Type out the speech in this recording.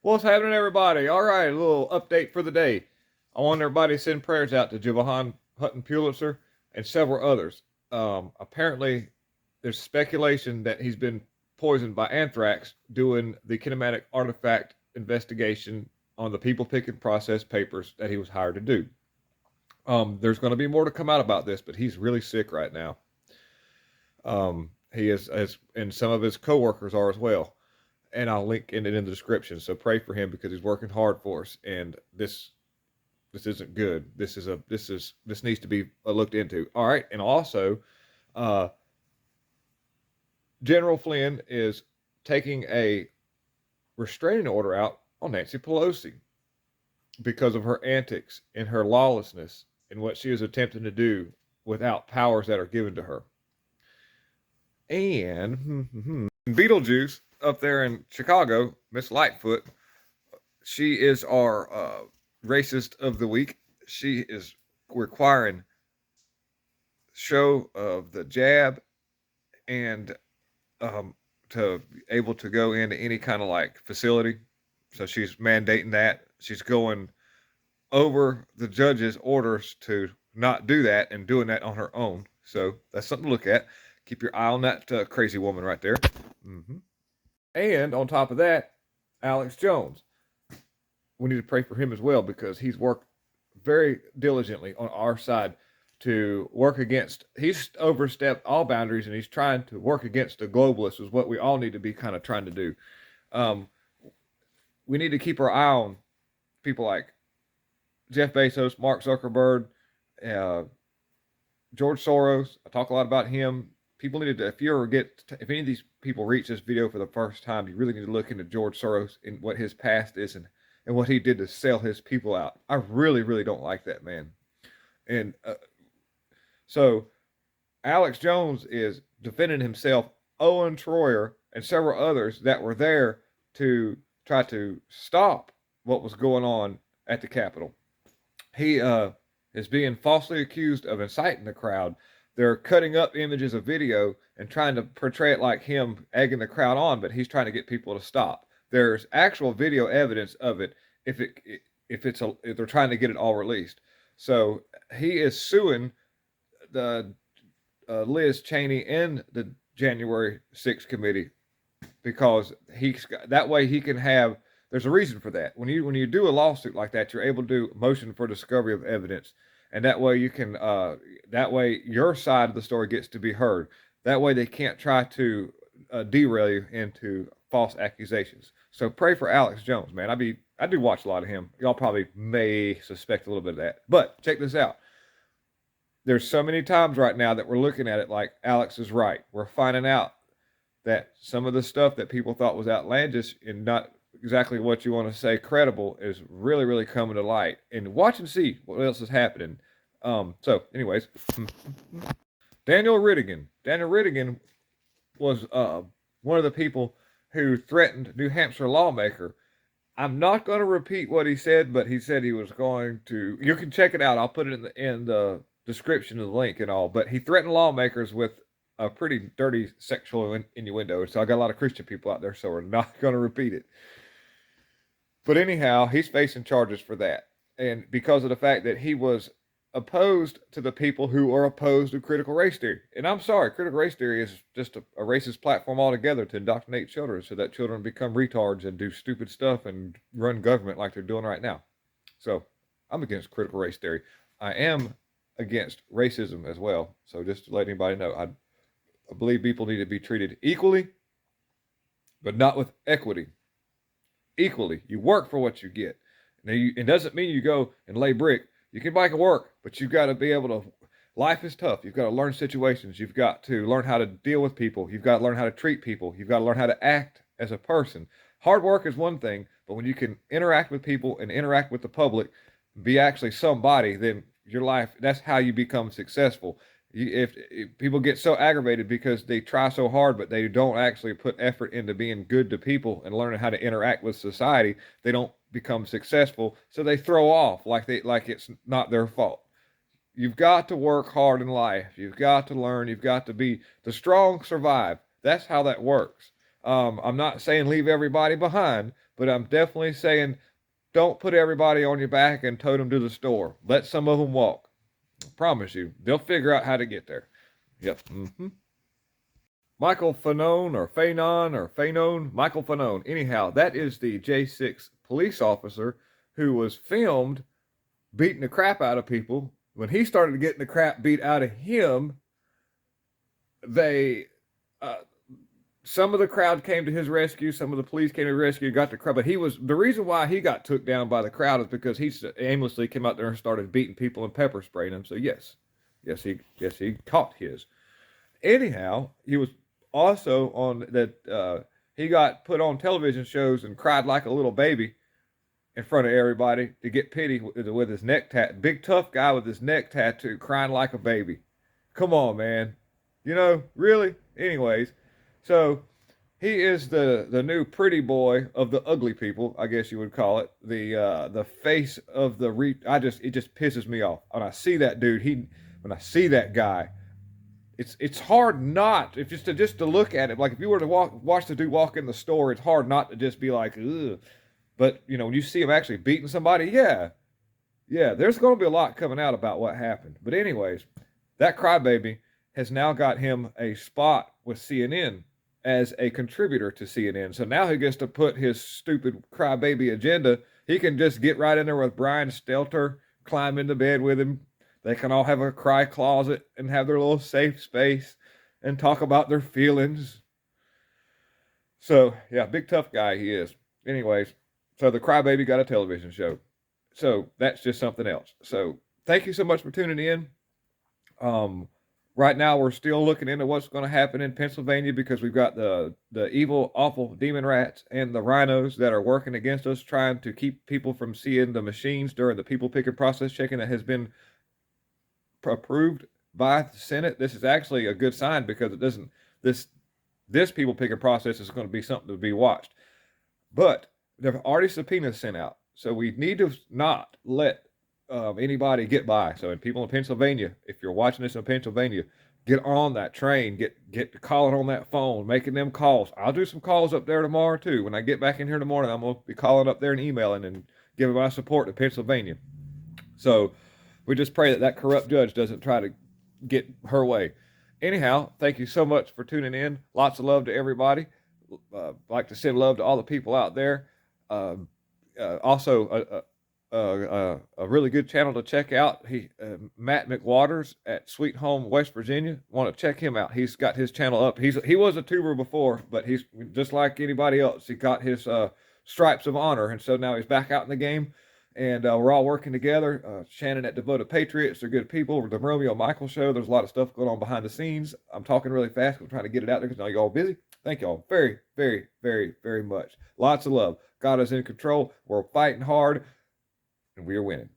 What's happening, everybody? All right, a little update for the day. I want everybody to send prayers out to Jovan Pulitzer and several others. Apparently, there's speculation that he's been poisoned by anthrax doing the kinematic artifact investigation on the people picking process papers that he was hired to do. There's going to be more to come out about this, but he's really sick right now. He is, and some of his coworkers are as well, and I'll link it in the description. So pray for him because he's working hard for us, and this isn't good. This needs to be looked into. All right, and also, uh, General Flynn is taking a restraining order out on Nancy Pelosi because of her antics and her lawlessness and what she is attempting to do without powers that are given to her. And Beetlejuice up there in Chicago, Miss Lightfoot, she is our racist of the week. She is requiring show of the jab and to able to go into any kind of like facility. So she's mandating that. She's going over the judge's orders to not do that and doing that on her own. So that's something to look at. Keep your eye on that crazy woman right there. Mm-hmm. And on top of that, Alex Jones. We need to pray for him as well because he's worked very diligently on our side to work against. He's overstepped all boundaries and he's trying to work against the globalists, is what we all need to be kind of trying to do. We need to keep our eye on people like Jeff Bezos, Mark Zuckerberg, George Soros. I talk a lot about him. People need to, if any of these people reach this video for the first time, you really need to look into George Soros and what his past is and what he did to sell his people out. I really, really don't like that man. And so Alex Jones is defending himself, Owen Troyer, and several others that were there to try to stop what was going on at the Capitol. He is being falsely accused of inciting the crowd. They're cutting up images of video and trying to portray it like him egging the crowd on, but he's trying to get people to stop. There's actual video evidence of it if they're trying to get it all released. So he is suing the Liz Cheney and the January 6th committee because that way he can have. There's a reason for that. When you do a lawsuit like that, you're able to do motion for discovery of evidence, and that way you can that way your side of the story gets to be heard. That way they can't try to derail you into false accusations. So pray for Alex Jones, man. I do watch a lot of him. Y'all probably may suspect a little bit of that, but check this out. There's so many times right now that we're looking at it like Alex is right. We're finding out that some of the stuff that people thought was outlandish and not exactly what you want to say credible is really, really coming to light. And watch and see what else is happening. So, anyways, Daniel Riddell. Daniel Riddell was one of the people who threatened New Hampshire lawmaker. I'm not going to repeat what he said, but he said he was going to. You can check it out. I'll put it in the description of the link and all. But he threatened lawmakers with a pretty dirty sexual innuendo. So I got a lot of Christian people out there, so we're not going to repeat it. But anyhow, he's facing charges for that. And because of the fact that he was opposed to the people who are opposed to critical race theory. And I'm sorry, critical race theory is just a racist platform altogether to indoctrinate children so that children become retards and do stupid stuff and run government like they're doing right now. So I'm against critical race theory. I am against racism as well. So just to let anybody know, I believe people need to be treated equally, but not with equity. Equally. You work for what you get. Now, it doesn't mean you go and lay brick. You can make it work, but you've got to be able to. Life is tough. You've got to learn situations. You've got to learn how to deal with people. You've got to learn how to treat people. You've got to learn how to act as a person. Hard work is one thing, but when you can interact with people and interact with the public, be actually somebody, then your life, that's how you become successful. If people get so aggravated because they try so hard, but they don't actually put effort into being good to people and learning how to interact with society, they don't become successful. So they throw off like it's not their fault. You've got to work hard in life. You've got to learn. You've got to be the strong survive. That's how that works. I'm not saying leave everybody behind, but I'm definitely saying don't put everybody on your back and tote them to the store. Let some of them walk. I promise you, they'll figure out how to get there. Yep. Michael Fanone or Fanon or Fanon, Michael Fanone. Anyhow, that is the J6 police officer who was filmed beating the crap out of people. When he started getting the crap beat out of him, they some of the crowd came to his rescue. Some of the police came to his rescue, got the crowd. But the reason why he got took down by the crowd is because he aimlessly came out there and started beating people and pepper spraying them. So yes, he caught his. Anyhow, he was also on that. He got put on television shows and cried like a little baby in front of everybody to get pity with his neck tattoo. Big tough guy with his neck tattoo, crying like a baby. Come on, man. Really? Anyways, so he is the new pretty boy of the ugly people, I guess you would call it. The face of the it just pisses me off when I see that dude. When I see that guy, it's hard not if just to look at it. Like if you were to watch the dude walk in the store, it's hard not to just be like, ugh. But when you see him actually beating somebody, yeah, there's going to be a lot coming out about what happened. But anyways, that crybaby has now got him a spot with CNN as a contributor to CNN. So now he gets to put his stupid crybaby agenda. He can just get right in there with Brian Stelter, climb into bed with him. They can all have a cry closet and have their little safe space and talk about their feelings. So, yeah, big tough guy he is. Anyways, so the crybaby got a television show. So that's just something else. So thank you so much for tuning in. Right now we're still looking into what's going to happen in Pennsylvania because we've got the evil, awful demon rats and the rhinos that are working against us, trying to keep people from seeing the machines during the people picking process checking that has been approved by the Senate. This is actually a good sign because it doesn't this people picking process is going to be something to be watched. But there have already subpoenas sent out, so we need to not let anybody get by. So people in Pennsylvania, if you're watching this in Pennsylvania, get on that train, get calling on that phone, making them calls. I'll do some calls up there tomorrow too. When I get back in here in the morning, I'm going to be calling up there and emailing and giving my support to Pennsylvania. So we just pray that corrupt judge doesn't try to get her way. Anyhow, thank you so much for tuning in. Lots of love to everybody. Like to send love to all the people out there. Also, a really good channel to check out. Matt McWaters at Sweet Home, West Virginia. Want to check him out. He's got his channel up. He was a tuber before, but he's just like anybody else. He got his stripes of honor, and so now he's back out in the game. And we're all working together. Shannon at Devoted Patriots, they're good people. The Romeo Michael Show, there's a lot of stuff going on behind the scenes. I'm talking really fast. I'm trying to get it out there because I know y'all busy. Thank y'all very, very, very, very much. Lots of love. God is in control. We're fighting hard, and we are winning.